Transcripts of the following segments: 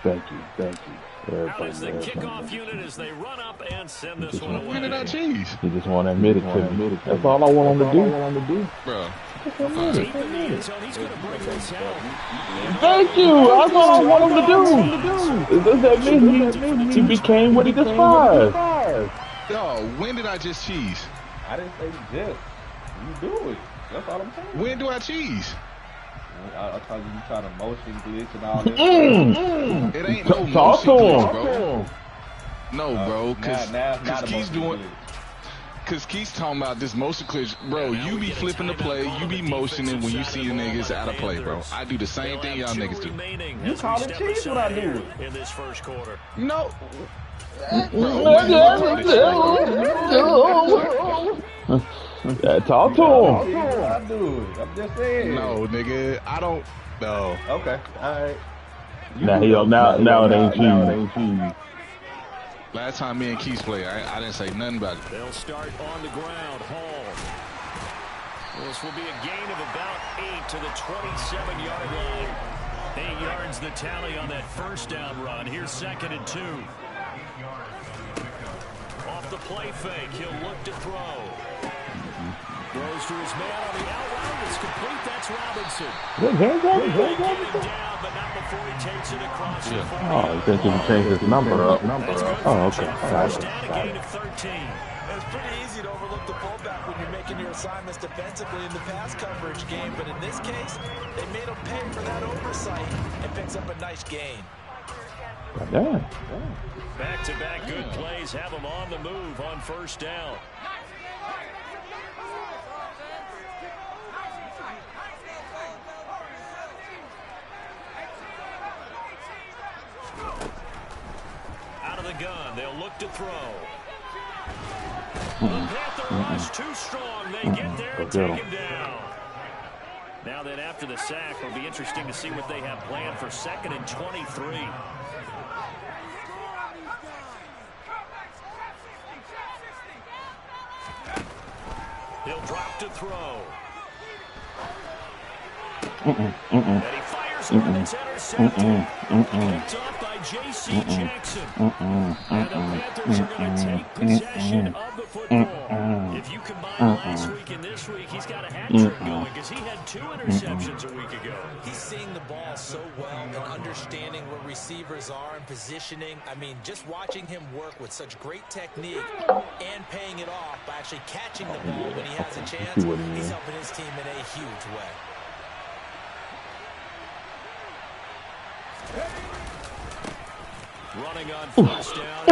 Thank you. Out is the kickoff unit as they run up and send this one away. When did I cheese? He just want to admit it to me. That's all I want him to do. Bro. Deep in the end zone, he's going to bring this out. Thank you. That's all I want him to do. Does that mean he became what he despised? Yo, when did I just cheese? I didn't say just. You do it. That's all I'm saying. When do I cheese? I told you try to motion glitch and all that. It ain't no Talk motion to glitch, him. bro. No, bro, because Keith's doing. Glitch. Cause Keith's talking about this motion glitch, bro. You be flipping the play, you be motioning when you see the niggas out of play, bro. I do the same thing y'all niggas do. You call it cheese when I do in this first quarter. No. Talk to him. I do it. I'm just saying. No, nigga, I don't. No. Okay. All right. Now it ain't cheese. Last time me and Keith played, I didn't say nothing about it. They'll start on the ground. Hall. This will be a gain of about 8 to the 27-yard line. 8 yards the tally on that first down run. Here's 2nd and 2. Off the play fake, he'll look to throw. Throws to his man on the out route. It's complete. That's Robinson. Hands up. Get him down, but not before he takes it across the 40. Oh, you think he can change his number up? Oh, okay. First down, a gain of 13. It's pretty easy to overlook the pullback when you're making your assignments defensively in the pass coverage game, but in this case, they made him pay for that oversight and picks up a nice gain. Damn. Back-to-back good plays have him on the move on first down. Out of the gun, they'll look to throw. The Panther rush too strong. They get there and take him down. Now then, after the sack, it'll be interesting to see what they have planned for 2nd and 23. He'll drop to throw. And he fires one that's intercepted. Picked off by J.C. Jackson. And the Panthers are going to take possession of the football. If you combine last week and this week, he's got a hat trick going because he had 2 interceptions a week ago. He's seeing the ball so well and understanding where receivers are and positioning. I mean, just watching him work with such great technique and paying it off by actually catching the ball when he has a chance, he's helping his team in a huge way. Running on first down.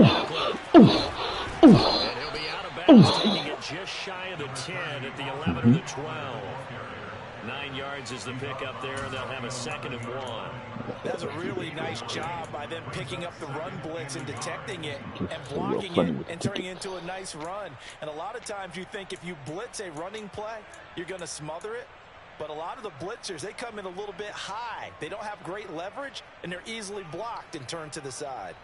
And he'll be out of bounds, taking it just shy of the 10 at the 11 or the 12. 9 yards is the pickup there, and they'll have a 2nd and 1. That's a really nice job by them picking up the run blitz and detecting it and blocking it and turning it into a nice run. And a lot of times you think if you blitz a running play, you're going to smother it. But a lot of the blitzers, they come in a little bit high. They don't have great leverage, and they're easily blocked and turned to the side.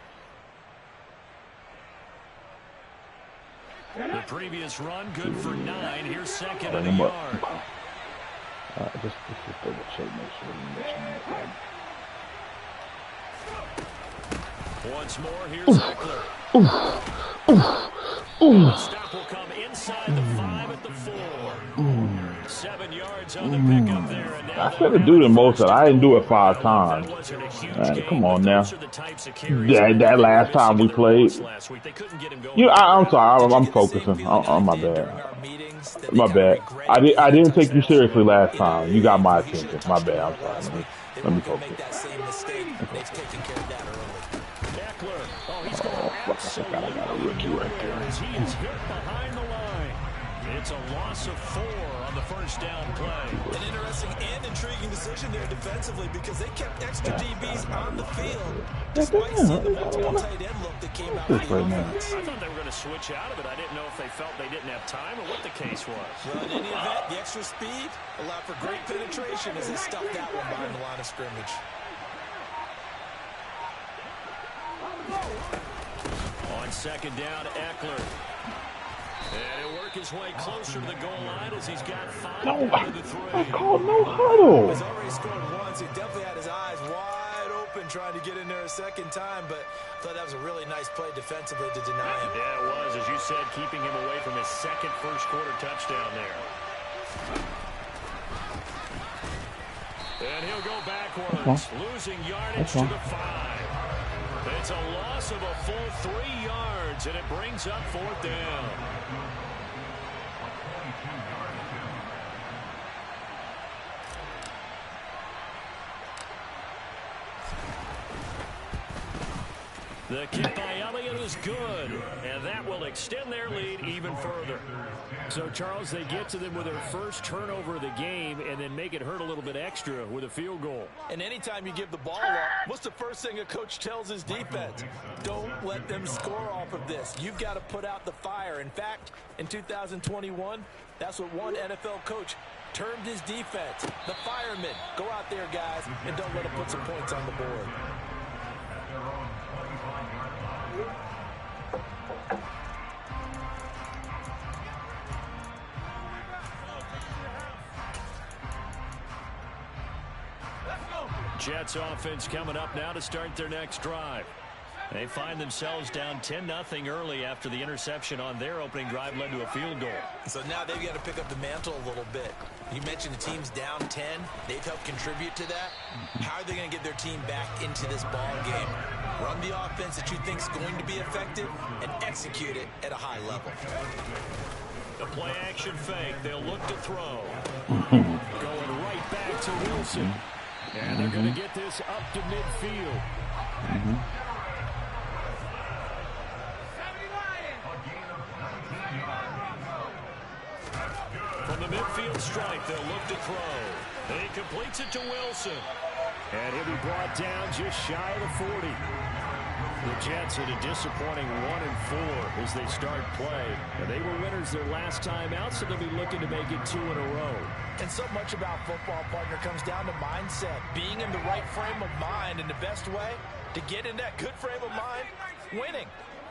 The previous run, good for 9. Here's 2nd and a yard. Just double check, make sure you mention that. Once more, here's Eckler. The stop will come inside the 5 at the 4. 7 yards on the pickup there. And now I should have do the most of it. I didn't do it 5 times. Come on now. That last time we played. I'm sorry. I'm focusing on my bad. My bad. I didn't take you seriously last time. You got my attention. My bad. I'm sorry. Let me focus. I got a rookie right there. He is hit behind the line. It's a loss of 4 on the first down play. An interesting and intriguing decision there defensively because they kept extra DBs on the field despite seeing the multiple tight end look that came out of the offense. I thought they were going to switch out of it. I didn't know if they felt they didn't have time or what the case was. Well, in any event, the extra speed allowed for great penetration as they stuffed that one behind the line of scrimmage. On 2nd down, Eckler. And he'll work his way closer to the goal line as he's got 5 to the 3. I called no huddle. He's already scored once. He definitely had his eyes wide open and trying to get in there a second time, but I thought that was a really nice play defensively to deny him. Yeah, it was, as you said, keeping him away from his second first-quarter touchdown there. And he'll go backwards, losing yardage to the 5. It's a loss of a full 3 yards, and it brings up 4th down. The kick by Elliott is good, and that will extend their lead even further. So, Charles, they get to them with their first turnover of the game and then make it hurt a little bit extra with a field goal. And anytime you give the ball up, what's the first thing a coach tells his defense? Don't let them score off of this. You've got to put out the fire. In fact, in 2021, that's what one NFL coach termed his defense. The firemen. Go out there, guys, and don't let them put some points on the board. Jets offense coming up now to start their next drive. They find themselves down 10-0 early after the interception on their opening drive led to a field goal. So now they've got to pick up the mantle a little bit. You mentioned the team's down 10. They've helped contribute to that. How are they going to get their team back into this ball game? Run the offense that you think is going to be effective and execute it at a high level. The play action fake. They'll look to throw. Going right back to Wilson. And they're going to get this up to midfield. From the midfield stripe, they'll look to throw. He completes it to Wilson. And he'll be brought down just shy of the 40. The Jets at a disappointing 1-4 as they start play. And they were winners their last time out, so they'll be looking to make it 2 in a row. And so much about football, partner, comes down to mindset. Being in the right frame of mind, and the best way to get in that good frame of mind, winning.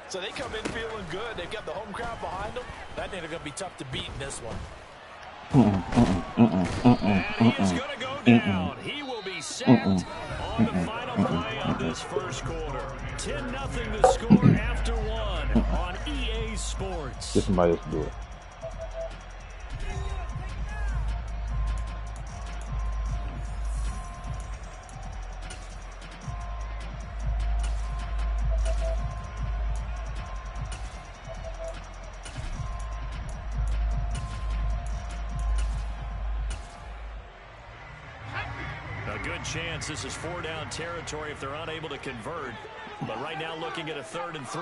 So they come in feeling good. They've got the home crowd behind them. I think they're going to be tough to beat in this one. And he is going to go down. He will be sacked on the final play of this first quarter. 10-0 the score after 1 on EA Sports. Get somebody else to do it. Chance this is 4-down territory if they're unable to convert, but right now looking at a 3rd and 3.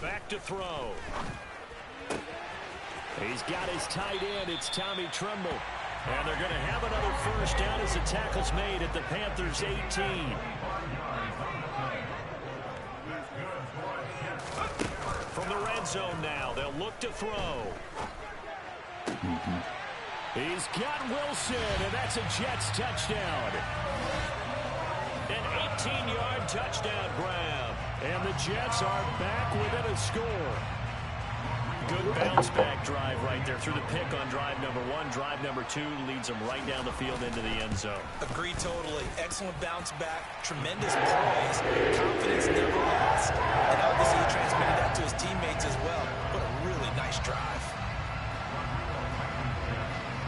Back to throw. He's got his tight end. It's Tommy Tremble, and they're going to have another first down as the tackle's made at the Panthers 18. From the red zone now, they'll look to throw. He's got Wilson, and that's a Jets touchdown. An 18-yard touchdown grab, and the Jets are back within a score. Good bounce-back drive right there through the pick on drive number 1. Drive number 2 leads them right down the field into the end zone. Agree totally. Excellent bounce-back. Tremendous poise. Confidence never lost. And obviously he transmitted that to his teammates as well. What a really nice drive.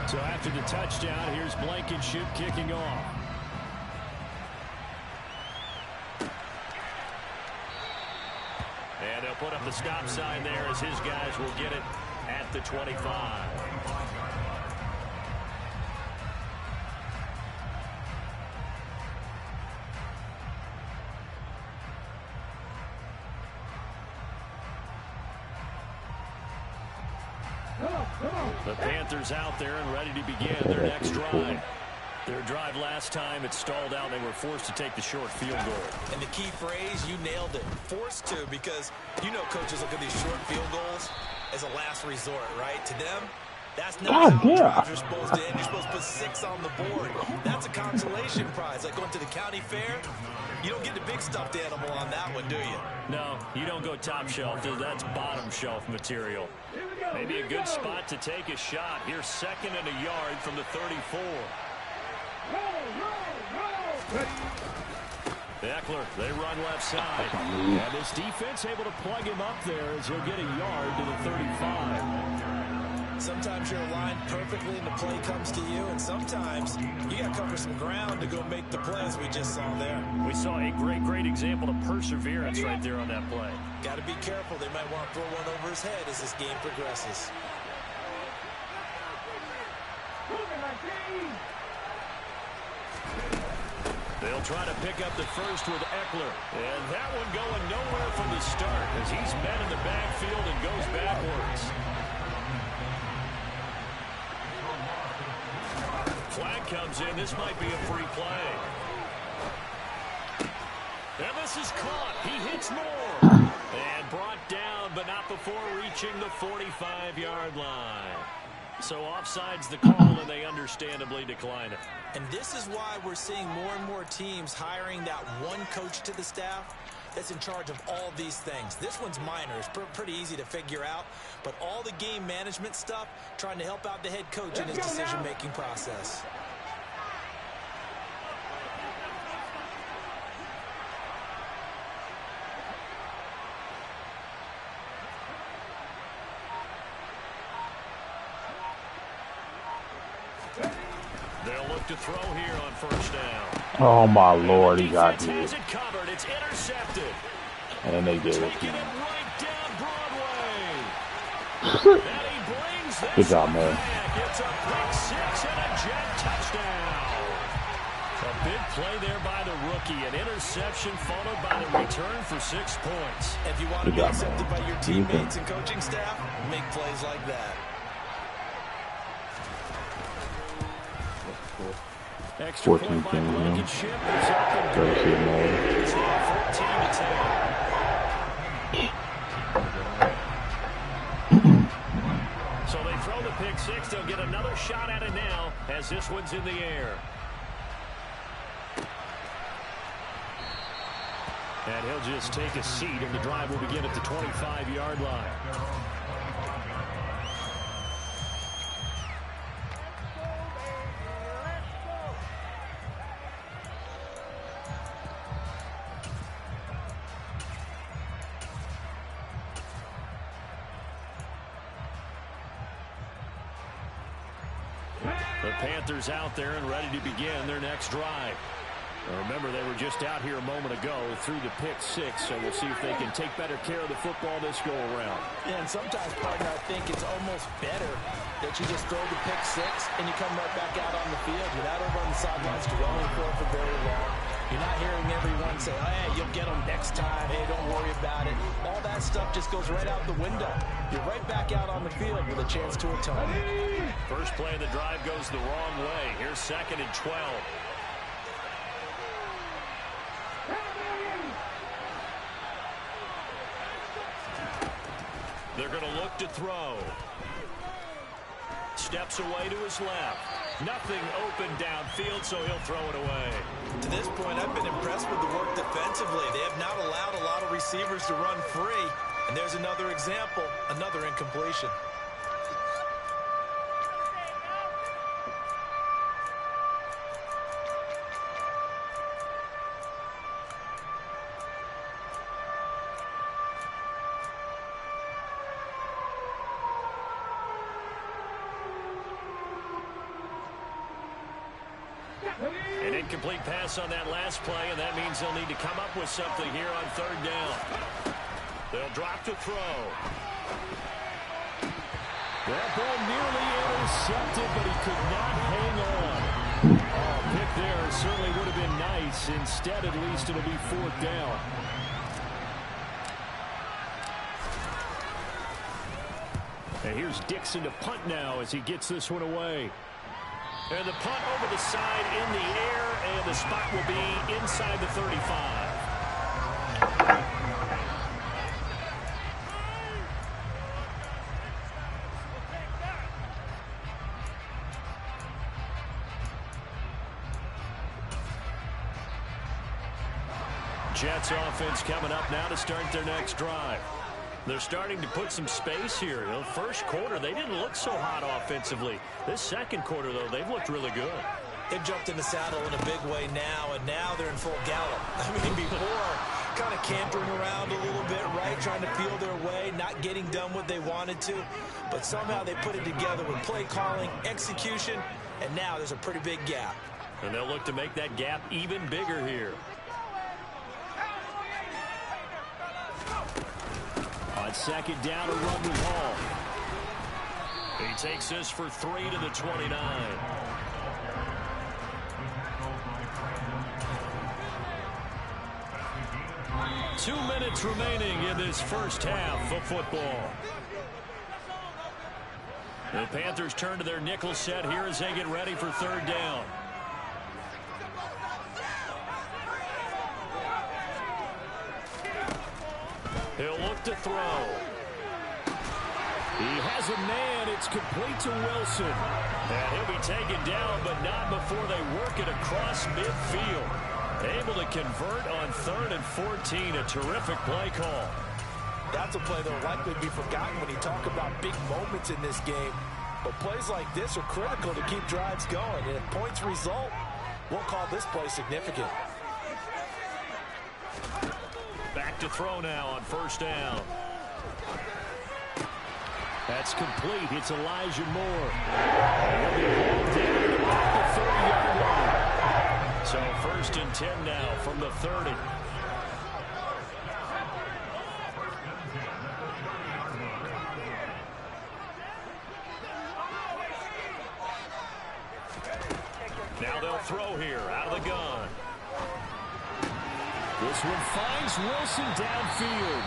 So after the touchdown, here's Blankenship kicking off. And they'll put up the stop sign there as his guys will get it at the 25. The Panthers out there and ready to begin their next drive. Their drive last time, it stalled out. They were forced to take the short field goal. And the key phrase, you nailed it. Forced to, because you know coaches look at these short field goals as a last resort, right? To them, That's not God how damn. drives are supposed to end. You're supposed to put 6 on the board. That's a consolation prize. Like going to the county fair, you don't get the big stuffed animal on that one, do you? No, you don't go top shelf. That's bottom shelf material. Maybe a good spot to take a shot. Here's 2nd and a yard from the 34. Eckler, they run left side. And this defense able to plug him up there as he'll get a yard to the 35. Sometimes you're aligned perfectly and the play comes to you, and sometimes you got to cover some ground to go make the play, as we just saw there. We saw a great example of perseverance right there on that play. Got to be careful. They might want to throw one over his head as this game progresses. They'll try to pick up the first with Eckler. And that one going nowhere from the start as he's met in the backfield and goes backwards. Flag comes in. This might be a free play. And this is caught. He hits more. And brought down, but not before reaching the 45-yard line. So offside's the call, and they understandably decline it. And this is why we're seeing more and more teams hiring that one coach to the staff that's in charge of all these things. This one's minor. It's pretty easy to figure out. But all the game management stuff, trying to help out the head coach in his decision-making process. They'll look to throw here on first down. Oh my Lord, he got hit. Has it covered. It's intercepted. And they did it. Taking it right down Broadway. And he brings this Good job, man. back. It's a pick 6 and a jet touchdown. A big play there by the rookie. An interception followed by the return for 6 points. If you want to be accepted by your teammates and coaching staff, make plays like that. Extra 14 point by things, Blankenship is up and Gotta see it good. more. It's now 14-10. So they throw the pick 6. They'll get another shot at it now as this one's in the air. And he'll just take a seat, and the drive will begin at the 25-yard line. The Panthers out there and ready to begin their next drive. Now remember, they were just out here a moment ago through the pick 6, so we'll see if they can take better care of the football this go around. Yeah, and sometimes, partner, I think it's almost better that you just throw the pick 6 and you come right back out on the field. You're not over on the sidelines dwelling for very long. You're not hearing everyone say, oh, hey, you'll get them next time. Hey, don't worry about it. All that stuff just goes right out the window. You're right back out on the field with a chance to atone. First play of the drive goes the wrong way. Here's 2nd and 12. They're going to look to throw. Steps away to his left. Nothing open downfield, so he'll throw it away. To this point, I've been impressed with the work defensively. They have not allowed a lot of receivers to run free. And there's another example, another incompletion. An incomplete pass on that last play, and that means they'll need to come up with something here on 3rd down. They'll drop to throw. That ball nearly intercepted, but he could not hang on. Oh, pick there certainly would have been nice. Instead, at least it'll be 4th down. And here's Dixon to punt now as he gets this one away. And the punt over the side in the air, and the spot will be inside the 35. Jets offense coming up now to start their next drive. They're starting to put some space here. You know, first quarter, they didn't look so hot offensively. This second quarter, though, they've looked really good. They've jumped in the saddle in a big way now, and now they're in full gallop. I mean, before, kind of cantering around a little bit, right, trying to feel their way, not getting done what they wanted to. But somehow they put it together with play calling, execution, and now there's a pretty big gap. And they'll look to make that gap even bigger here. On second down, a run with Hall. He takes this for 3 to the 29. 2 minutes remaining in this first half of football. The Panthers turn to their nickel set here as they get ready for third down. He'll look to throw. He has a man. It's complete to Wilson. And he'll be taken down, but not before they work it across midfield. Able to convert on 3rd and 14. A terrific play call. That's a play that will likely be forgotten when you talk about big moments in this game. But plays like this are critical to keep drives going. And if points result, we'll call this play significant. Back to throw now on first down. That's complete. It's Elijah Moore. And he'll be hauled down about the 30-yard line. So 1st and 10 now from the 30. Now they'll throw here out of the gun. This one finds Wilson downfield.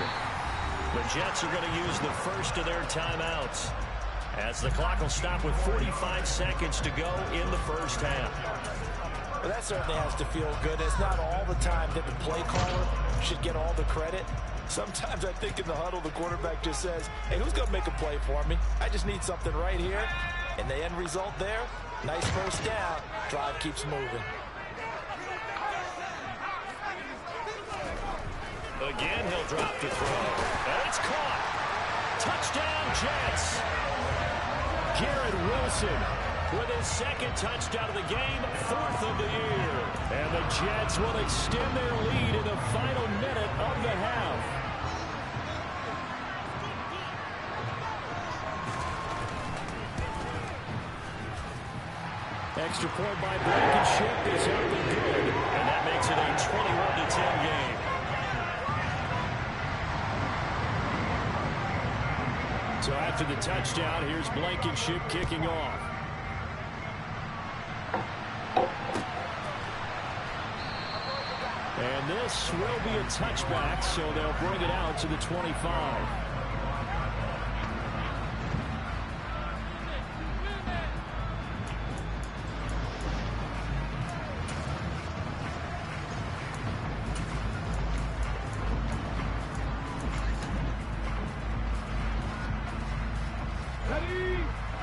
The Jets are going to use the first of their timeouts as the clock will stop with 45 seconds to go in the first half. Well, that certainly has to feel good. It's not all the time that the play caller should get all the credit. Sometimes I think in the huddle the quarterback just says, hey, who's going to make a play for me? I just need something right here. And the end result there, nice first down. Drive keeps moving. Again, he'll drop to throw. And it's caught. Touchdown, Jets. Garrett Wilson with his second touchdown of the game, 4th of the year. And the Jets will extend their lead in the final minute of the half. Extra point by Blankenship is up and good. And that makes it a 21-10 game. So after the touchdown, here's Blankenship kicking off. And this will be a touchback, so they'll bring it out to the 25.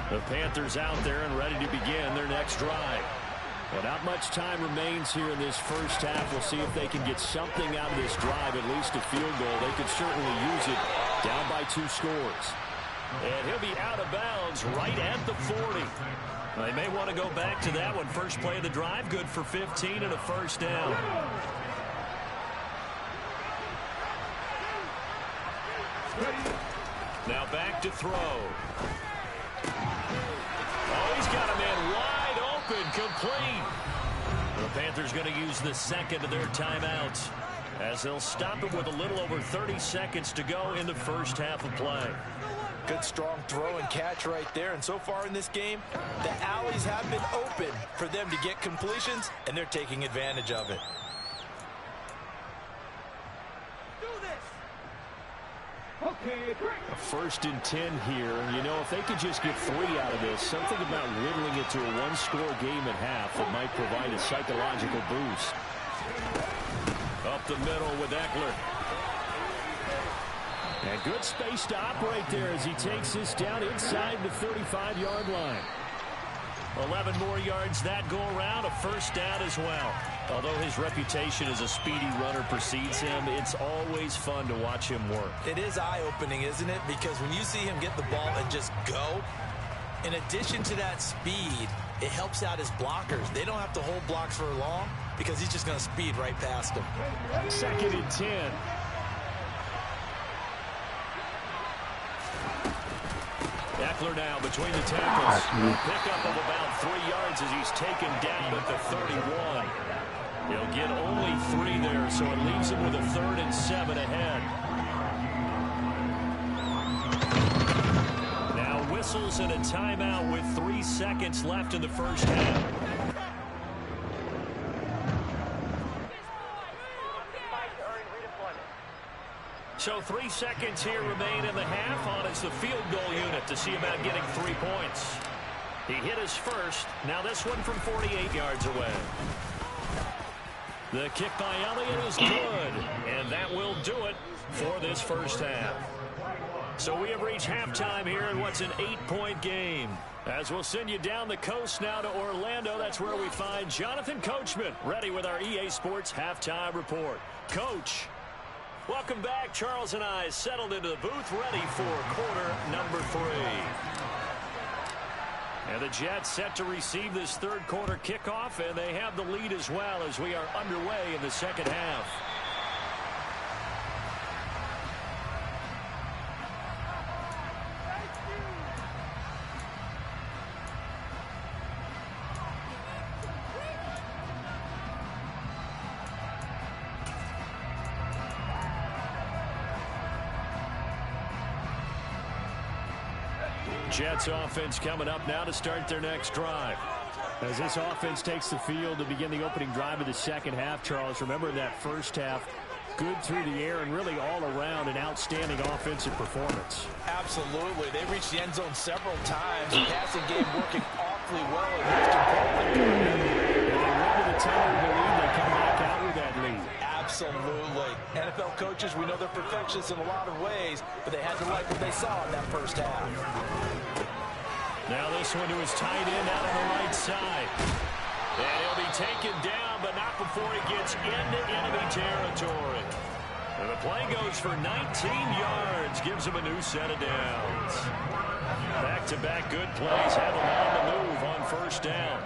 The Panthers out there and ready to begin their next drive. Well, not much time remains here in this first half. We'll see if they can get something out of this drive, at least a field goal. They could certainly use it down by 2 scores. And he'll be out of bounds right at the 40. They may want to go back to that one. First play of the drive, good for 15 and a first down. Now back to throw. Oh, he's got a man wide open, complete. The Panthers going to use the second of their timeouts as they'll stop it with a little over 30 seconds to go in the first half of play. Good strong throw and catch right there. And so far in this game, the alleys have been open for them to get completions, and they're taking advantage of it. A 1st and 10 here. You know, if they could just get 3 out of this, something about whittling it to a 1-score game at half that might provide a psychological boost. Up the middle with Eckler. And good space to operate there as he takes this down inside the 35-yard line. 11 more yards that go around, a first down as well. Although his reputation as a speedy runner precedes him, it's always fun to watch him work. It is eye-opening, isn't it? Because when you see him get the ball and just go, in addition to that speed, it helps out his blockers. They don't have to hold blocks for long because he's just going to speed right past them. 2nd and 10. Eckler now between the tackles. Pickup of about 3 yards as he's taken down at the 31. He'll get only 3 there, so it leaves him with a 3rd and 7 ahead. Now whistles and a timeout with 3 seconds left in the first half. So 3 seconds here remain in the half. On is the field goal unit to see about getting 3 points. He hit his first. Now this one from 48 yards away. The kick by Elliott is good, and that will do it for this first half. So we have reached halftime here in what's an 8-point game. As we'll send you down the coast now to Orlando, that's where we find Jonathan Coachman, ready with our EA Sports Halftime Report. Coach, welcome back. Charles and I settled into the booth, ready for quarter number 3. And the Jets set to receive this third quarter kickoff, and they have the lead as well as we are underway in the second half. Jets offense coming up now to start their next drive. As this offense takes the field to begin the opening drive of the second half, Charles, remember in that first half, good through the air and really all around an outstanding offensive performance. Absolutely. They reached the end zone several times. The passing game working awfully well. And most importantly, and they went to the top of the lead. They come back out with that lead. Absolutely. NFL coaches, we know they're perfectionists in a lot of ways, but they had to like what they saw in that first half. Now this one to his tight end out on the right side. And he'll be taken down, but not before he gets into enemy territory. And the play goes for 19 yards, gives him a new set of downs. Back-to-back good plays have him on the move on first down.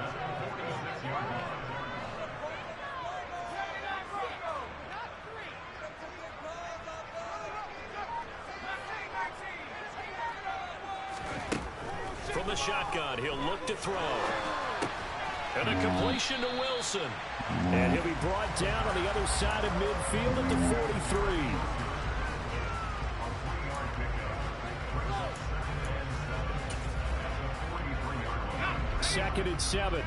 From the shotgun, he'll look to throw. And a completion to Wilson. And he'll be brought down on the other side of midfield at the 43. Second and 7.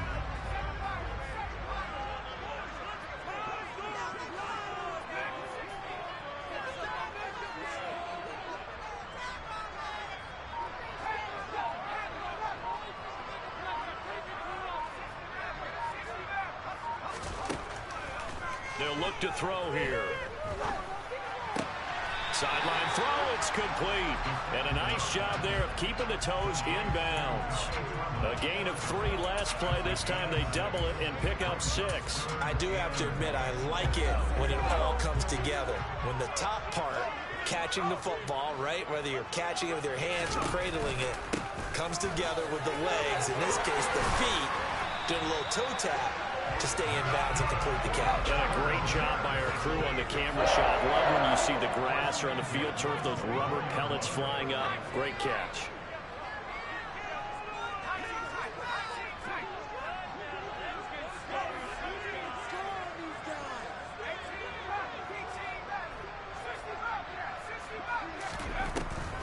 They'll look to throw here. Sideline throw, it's complete. And a nice job there of keeping the toes inbounds. A gain of 3 last play. This time they double it and pick up 6. I do have to admit, I like it when it all comes together. When the top part, catching the football, right, whether you're catching it with your hands or cradling it, comes together with the legs, in this case the feet, doing a little toe tap to stay in bounds and complete the catch. Done a great job by our crew on the camera shot. Love when you see the grass or on the field turf, those rubber pellets flying up. Great catch.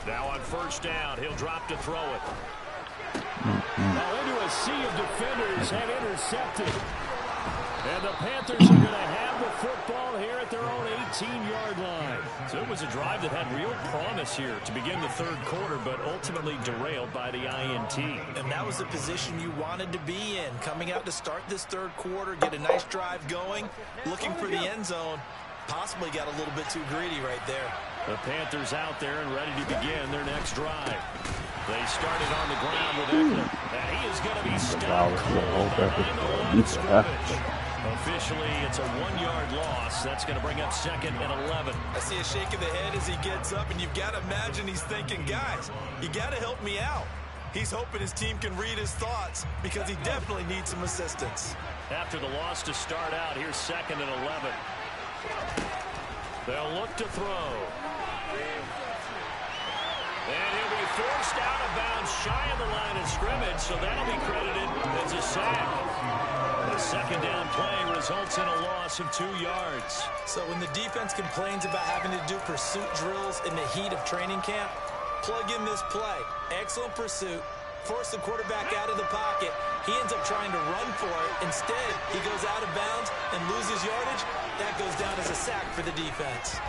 Now on first down, he'll drop to throw it. Now into a sea of defenders have intercepted. And the Panthers are going to have the football here at their own 18-yard line. So it was a drive that had real promise here to begin the third quarter, but ultimately derailed by the INT. And that was the position you wanted to be in. Coming out to start this third quarter, get a nice drive going, looking for the end zone. Possibly got a little bit too greedy right there. The Panthers out there and ready to begin their next drive. They started on the ground with Eckler. And he is going to be stopped behind the line of scrimmage. Officially, it's a 1-yard loss. That's going to bring up 2nd and 11. I see a shake of the head as he gets up, and you've got to imagine he's thinking, guys, you got to help me out. He's hoping his team can read his thoughts because he definitely needs some assistance. After the loss to start out, here's 2nd and 11. They'll look to throw. And he'll be forced out of bounds shy of the line of scrimmage, so that'll be credited as a sack. The 2nd down play results in a loss of 2 yards. So when the defense complains about having to do pursuit drills in the heat of training camp, plug in this play. Excellent pursuit. Force the quarterback out of the pocket. He ends up trying to run for it. Instead, he goes out of bounds and loses yardage. That goes down as a sack for the defense.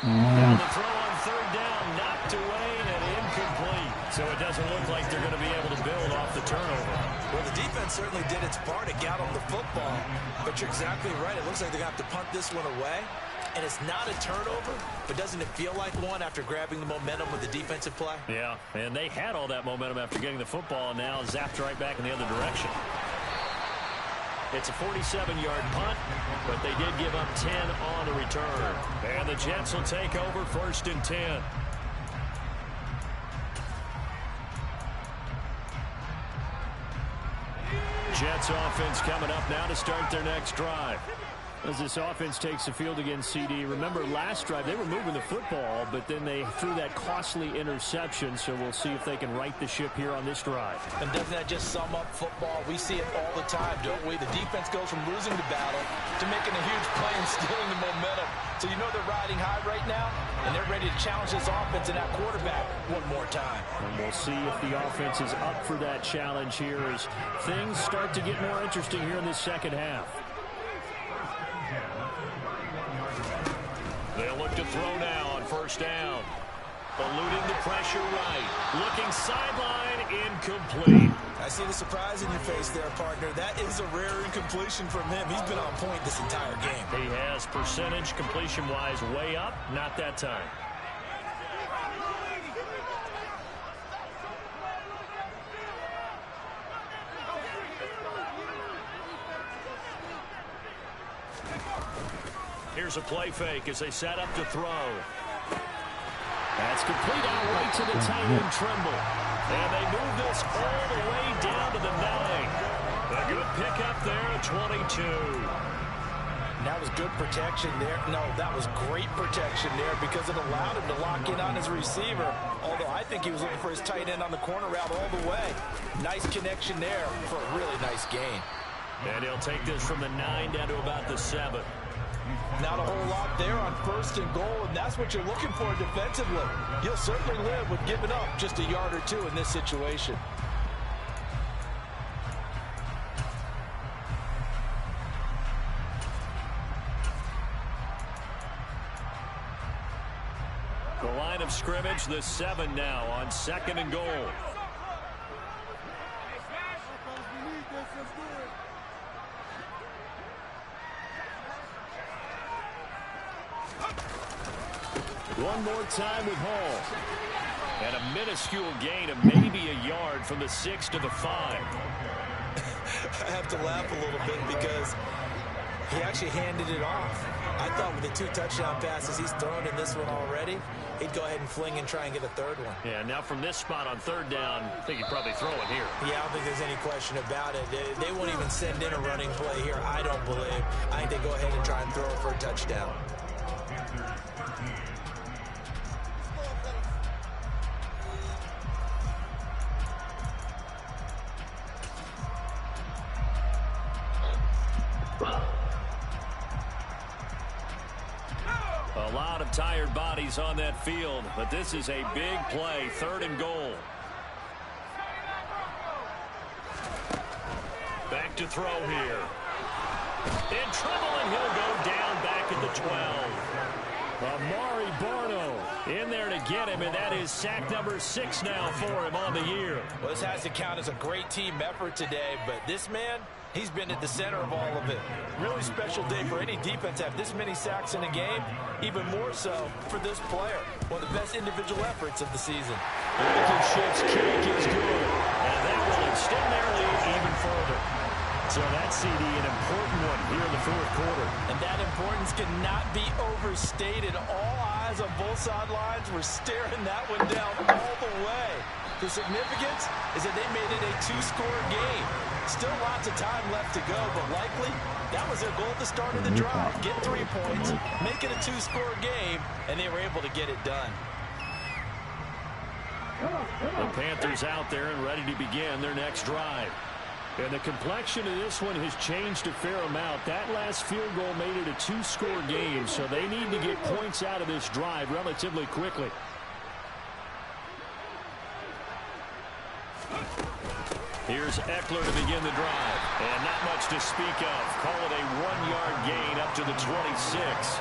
Now the throw on 3rd down, knocked away and incomplete. So it doesn't look like they're going to be able to build off the turnover. Well, the defense certainly did its part to get on the football. But you're exactly right. It looks like they're going to have to punt this one away. And it's not a turnover, but doesn't it feel like one after grabbing the momentum with the defensive play? Yeah, and they had all that momentum after getting the football, and now zapped right back in the other direction. It's a 47-yard punt, but they did give up 10 on the return. And the Jets will take over 1st and 10. Jets offense coming up now to start their next drive. As this offense takes the field against CD, remember last drive they were moving the football, but then they threw that costly interception, so we'll see if they can right the ship here on this drive. And doesn't that just sum up football? We see it all the time, don't we? The defense goes from losing the battle to making a huge play and stealing the momentum. So you know they're riding high right now, and they're ready to challenge this offense and that quarterback one more time. And we'll see if the offense is up for that challenge here as things start to get more interesting here in the 2nd half. They'll look to throw now on 1st down. Eluding the pressure right. Looking sideline, incomplete. I see the surprise in your face there, partner. That is a rare incompletion from him. He's been on point this entire game. He has percentage completion-wise way up. Not that time. Here's a play fake as they set up to throw. That's complete out right to the tight end Trimble. And they move this all the way down to the 9. A good pickup there at 22. That was good protection there. No, that was great protection there because it allowed him to lock in on his receiver. Although I think he was looking for his tight end on the corner route all the way. Nice connection there for a really nice gain. And he'll take this from the 9 down to about the 7. Not a whole lot there on 1st and goal, and that's what you're looking for defensively. You'll certainly live with giving up just a yard or 2 in this situation. The line of scrimmage, the 7 now on 2nd and goal. One more time with Hall. And a minuscule gain of maybe a yard from the 6 to the 5. I have to laugh a little bit because he actually handed it off. I thought with the 2 touchdown passes he's thrown in this one already, he'd go ahead and fling and try and get a 3rd one. Yeah, now from this spot on 3rd down, I think he'd probably throw it here. Yeah, I don't think there's any question about it. They won't even send in a running play here, I don't believe. I think they go ahead and try and throw it for a touchdown. A lot of tired bodies on that field, but this is a big play, 3rd and goal. Back to throw here. In trouble, and he'll go down back at the 12. Amari Barno in there to get him, and that is sack number 6 now for him on the year. Well, this has to count as a great team effort today, but this man, he's been at the center of all of it. Really special day for any defense to have this many sacks in a game, even more so for this player. One of the best individual efforts of the season. Blankenship's kick is good, and that will extend their lead even further. So that CD, an important one here in the fourth quarter. And that importance cannot be overstated. All eyes on both sidelines were staring that one down all the way. The significance is that they made it a two-score game. Still lots of time left to go, but likely that was their goal at the start of the drive. Get 3 points, make it a two-score game, and they were able to get it done. The Panthers out there and ready to begin their next drive. And the complexion of this one has changed a fair amount. That last field goal made it a two-score game, so they need to get points out of this drive relatively quickly. Here's Eckler to begin the drive. And not much to speak of. Call it a 1-yard gain up to the 26.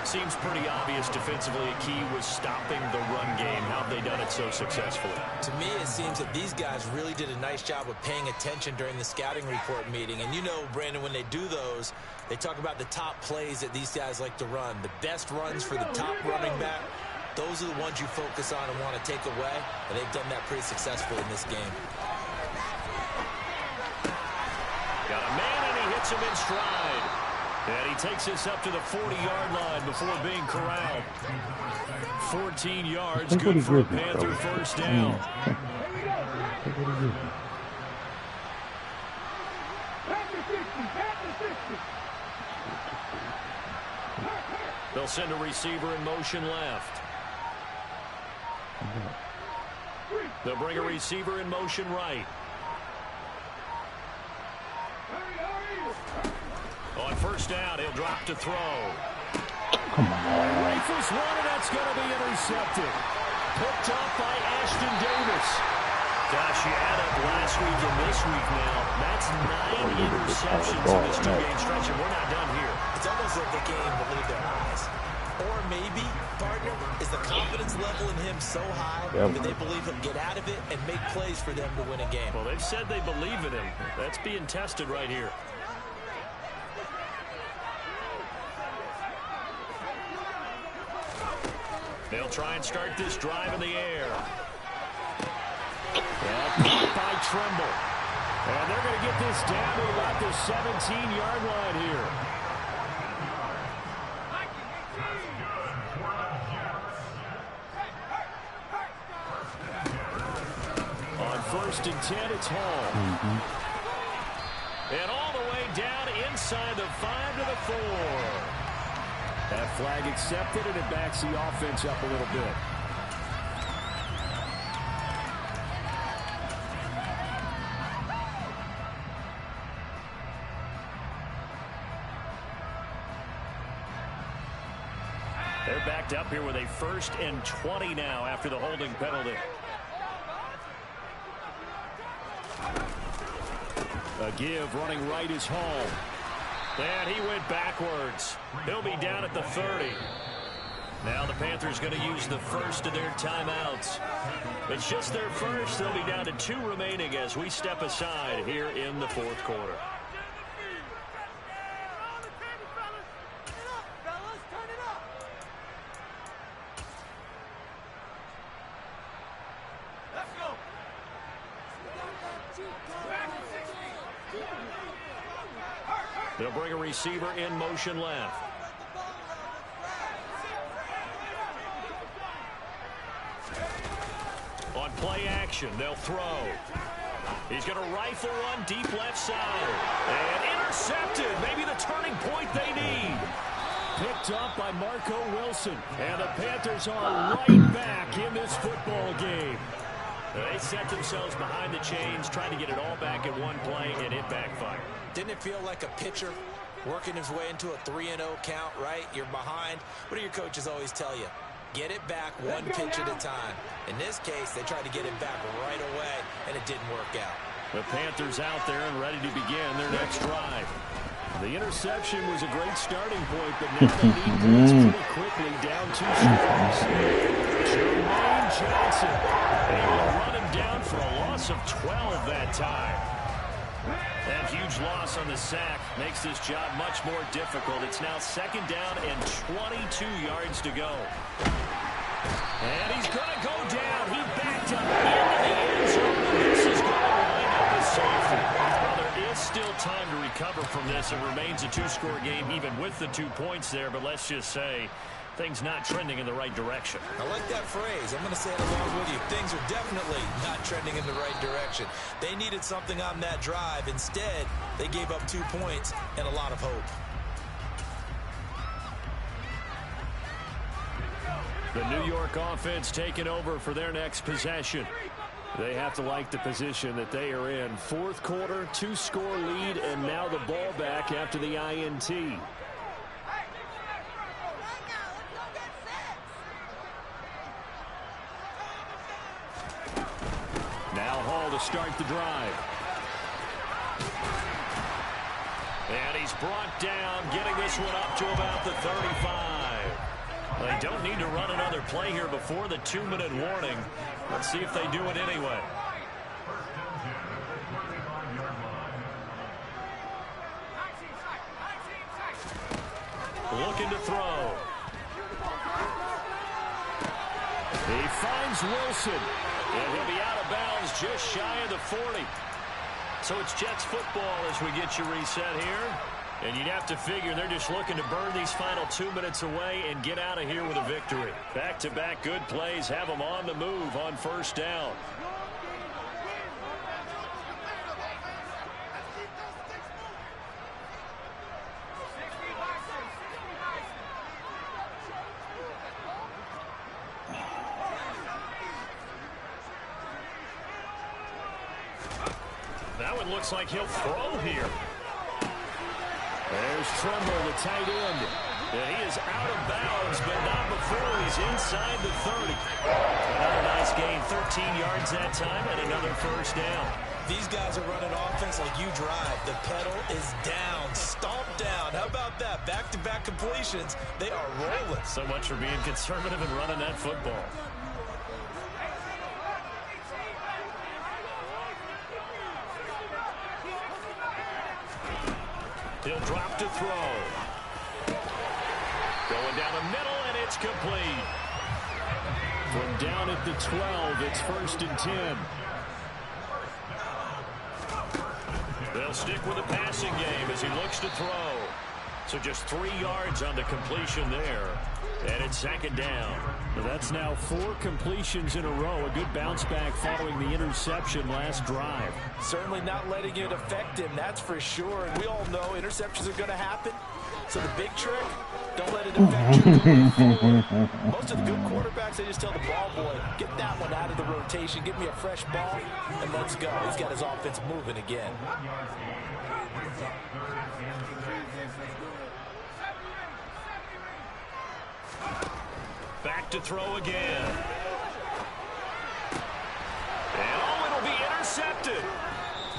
Seems pretty obvious defensively a key was stopping the run game. How have they done it so successfully? To me, it seems that these guys really did a nice job of paying attention during the scouting report meeting. And you know, Brandon, when they do those, they talk about the top plays that these guys like to run. The best runs for the top running back, those are the ones you focus on and want to take away. And they've done that pretty successfully in this game. Got a man, and he hits him in stride. And he takes us up to the 40-yard line before being corralled. 14 yards, good for a Panther first down. They'll send a receiver in motion left. They'll bring a receiver in motion right. On first down, he'll drop to throw. Come on. Rifles one, and that's going to be intercepted. Picked up by Ashton Davis. Gosh, you add up last week and this week now. That's 9 interceptions in this two-game stretch, and we're not done here. It's almost like the game believed their eyes. Or maybe, partner, is the confidence level in him so high that they believe he'll get out of it and make plays for them to win a game. Well, they've said they believe in him. That's being tested right here. They'll try and start this drive in the air. Caught by Tremble. And they're going to get this down to about the 17-yard line here. On 1st and 10, it's Hall. And all the way down inside the 5 to the 4. That flag accepted, and it backs the offense up a little bit. They're backed up here with a 1st and 20 now after the holding penalty. A give running right is Hall. And he went backwards. He'll be down at the 30. Now the Panthers going to use the first of their timeouts. It's just their first. They'll be down to 2 remaining as we step aside here in the fourth quarter. They'll bring a receiver in motion left. On play action, they'll throw. He's going to rifle one deep left side. And intercepted. Maybe the turning point they need. Picked up by Marco Wilson. And the Panthers are right back in this football game. They set themselves behind the chains, trying to get it all back in one play, and it backfired. Didn't it feel like a pitcher working his way into a 3-0 count, right? You're behind. What do your coaches always tell you? Get it back one pitch at a time. In this case, they tried to get it back right away, and it didn't work out. The Panthers out there and ready to begin their next drive. The interception was a great starting point, but now they need points pretty quickly, down 2 scores. Jermaine Johnson. They will run him down for a loss of 12 that time. That huge loss on the sack makes this job much more difficult. It's now 2nd down and 22 yards to go. And he's going to go down. He backed up into the end zone. This is going to wind up a safety. Well, there is still time to recover from this. It remains a two-score game even with the 2 points there, but let's just say things not trending in the right direction. I like that phrase. I'm going to say it along with you. Things are definitely not trending in the right direction. They needed something on that drive. Instead, they gave up 2 points and a lot of hope. The New York offense taking over for their next possession. They have to like the position that they are in. Fourth quarter, 2-score lead, and now the ball back after the INT. Now Hall to start the drive. And he's brought down, getting this one up to about the 35. They don't need to run another play here before the 2-minute warning. Let's see if they do it anyway. Looking to throw. He finds Wilson. And he'll be out of bounds just shy of the 40. So it's Jets football as we get you reset here. And you'd have to figure they're just looking to burn these final 2 minutes away and get out of here with a victory. Back-to-back good plays have them on the move on first down. That one looks like he'll throw here. There's Trumbull, the tight end. And he is out of bounds, but not before he's inside the 30. Another nice gain, 13 yards that time, and another first down. These guys are running offense like you drive. The pedal is down, stomp down. How about that? Back-to-back completions. They are rolling. So much for being conservative and running that football. He'll drop to throw. Going down the middle, and it's complete. From down at the 12, it's 1st and 10. They'll stick with the passing game as he looks to throw. So just 3 yards on the completion there. And it's 2nd down. That's now 4 completions in a row. A good bounce back following the interception last drive. Certainly not letting it affect him, that's for sure. And we all know interceptions are going to happen. So the big trick, don't let it affect you going forward. Most of the good quarterbacks, they just tell the ball boy, get that one out of the rotation, give me a fresh ball, and let's go. He's got his offense moving again. Back to throw again. And oh, it'll be intercepted.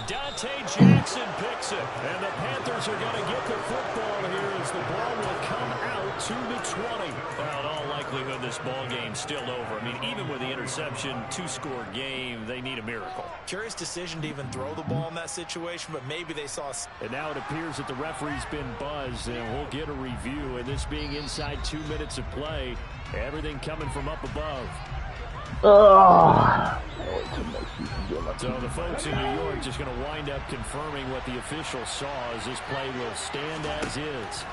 Dante Jackson picks it. And the Panthers are going to get the football here as the ball will come out to the 20. Well, in all likelihood, this ball game's still over. I mean, even with the interception, 2-score game, they need a miracle. Curious decision to even throw the ball in that situation, but maybe they saw. And now it appears that the referee's been buzzed, and we'll get a review. And this being inside 2 minutes of play, everything coming from up above. So the folks in New York just going to wind up confirming what the official saw as this play will stand as is.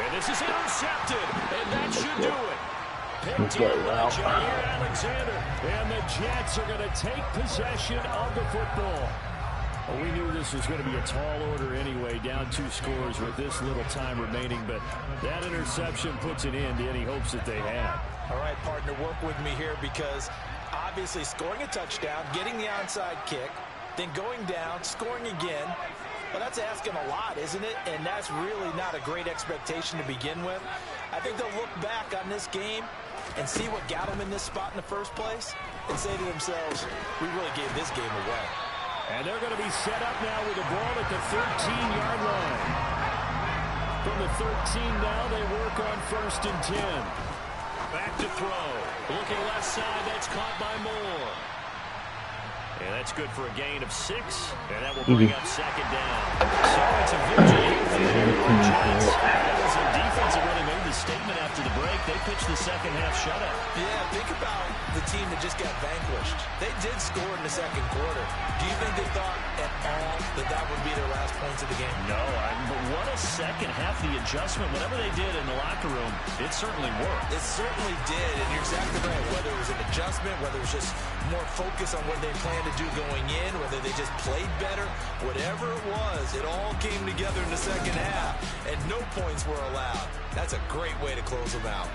And this is intercepted, and that should do it. Picked in by Jair Alexander, and the Jets are going to take possession of the football. Well, we knew this was going to be a tall order anyway, down 2 scores with this little time remaining, but that interception puts an end to any hopes that they had. All right, partner, work with me here because obviously scoring a touchdown, getting the onside kick, then going down, scoring again, well, that's asking a lot, isn't it? And that's really not a great expectation to begin with. I think they'll look back on this game and see what got them in this spot in the first place and say to themselves, we really gave this game away. And they're going to be set up now with the ball at the 13-yard line. From the 13 now, they work on 1st and 10. Back to throw. Looking left side, that's caught by Moore. And that's good for a gain of 6, and that will bring up 2nd down. So it's a vigilante there for the Giants. That was a defense that really made the statement after the break. They pitched the second half shutout. Yeah, think about the team that just got vanquished. They did score in the second quarter. Do you think think they thought at all that would be their last points of the game? No, but what a second half, the adjustment, whatever they did in the locker room, it certainly worked. It certainly did, and you're exactly right. Whether it was an adjustment, whether it was just more focus on what they planned to do going in, whether they just played better, whatever it was, it all came together in the second half, and no points were allowed. That's a great way to close them out.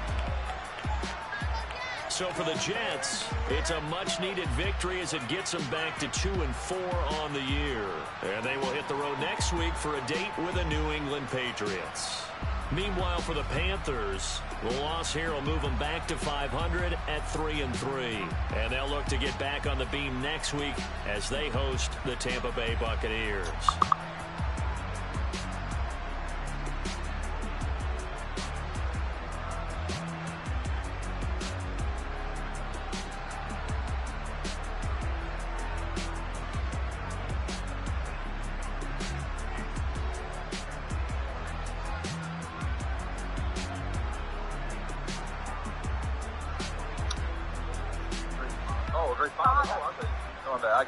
So for the Jets, it's a much-needed victory as it gets them back to 2-4 on the year. And they will hit the road next week for a date with the New England Patriots. Meanwhile, for the Panthers, the loss here will move them back to 500 at 3-3. And they'll look to get back on the beam next week as they host the Tampa Bay Buccaneers.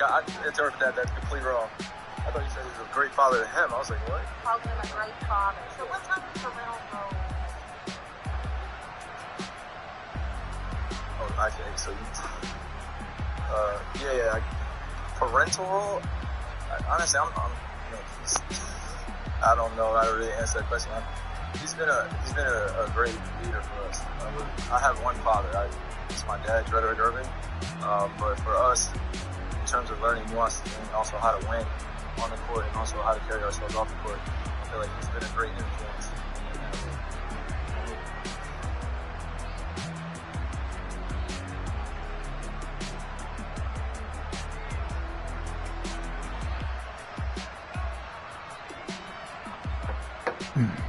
I interpreted that completely wrong. I thought you said he was a great father to him. I was like, what? Called him a great father. So what's on the parental role? Oh, okay. So you, parental role. Honestly, I don't know how to really answer that question. He's been a great leader for us. I have one father. It's my dad, Frederick Irving. But for us, in terms of learning nuances and also how to win on the court and also how to carry ourselves off the court, I feel like he's been a great influence in that way.